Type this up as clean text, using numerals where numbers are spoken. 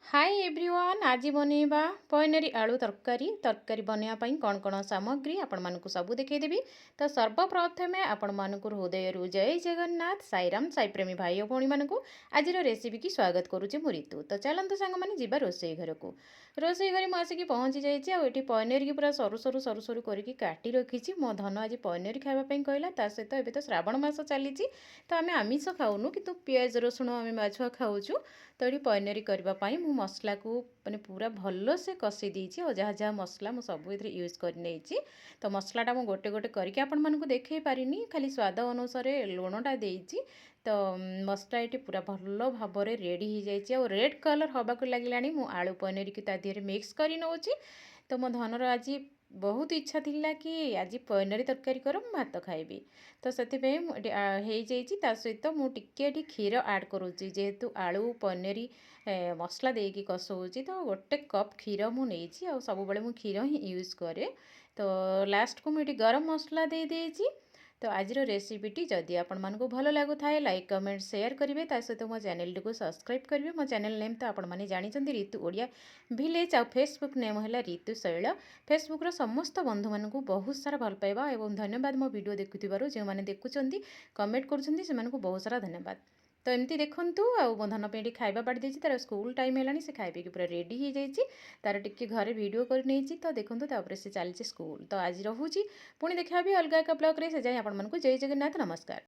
Hi everyone आज बनैबा पनीर आलू तरकारी तरकारी बनवाई कौन कौन सामग्री आपण मानक सब देखईदेवी। तो सर्वप्रथमे आपण मानक हृदय जय जगन्नाथ साईराम साईप्रेमी भाई और भौणी मानक आज रेसिपी की स्वागत करुचे मु ऋतु। तो चलते सांग मैंने जीवा रोसई घर को। रोसई घर मुझे पहुँची जाइए पनीर की पूरा सरू सरू सरू सरू करके काटी रखी। मो धन आज पनीर खावाई कहला ता सहित एवं तो श्रावण मास चली तो आम आमिष खाऊनु कि पिज रसुण आम माछुआ खाऊँ। तो ये पनीर करने मु मसला को माने पूरा भल से कषि देछि और जहाँ जहाँ मसला मु सब इधर यूज कर नहीं। तो मसलाटा मु गोटे गोटे करके आपण मानक देखई पारिनी खाली स्वाद अनुसार लुणटा देछि। तो मसला ये पूरा भल भाव में रेडी हो जाइए और रेड कलर हवाक लगे मु आलू पनीर की तादिहरे मिक्स कर नौची। तो मो धनर आज बहुत इच्छा थिला कि आज पनीर तरकारी कर भात खाइबी। तो से सहित मुझे क्षीर ऐड करुच्ची जेहेतु आलू पनीर मसला देकी कषौची। तो गोटे कप क्षीर मुझे सब मु क्षीर ही यूज करे। तो लास्ट को मुझे गरम मसला दे देछि। तो आज रेसिपीटी जदि आपण मानक भल लगु थाए लाइक कमेंट शेयर करेंगे सहित मो चैनल को सब्सक्राइब करेंगे। मो चैनल नेम तो आपण मैंने जानते ऋतु ओडिया विलेज आ फेसबुक नेम है ऋतु शैल। फेसबुक समस्त बंधु मानक बहुत सारा भल पाइबा और धन्यवाद मो वीडियो देखुवर जो मैंने देखुं कमेंट कर बहुत सारा धन्यवाद। तो एमती देखूँ मो धन पे खाଇବା बाड़ी देछि तार स्कूल टाइम है से खाइबे कि पूरा रेडी हो जाइए तार टिके घरे वीडियो कर नहीं। तो देखूँ से चलती स्कूल। तो आज रोचे पुणी देखा भी अलग एक ब्लॉग से जाए आप जय जगन्नाथ नमस्कार।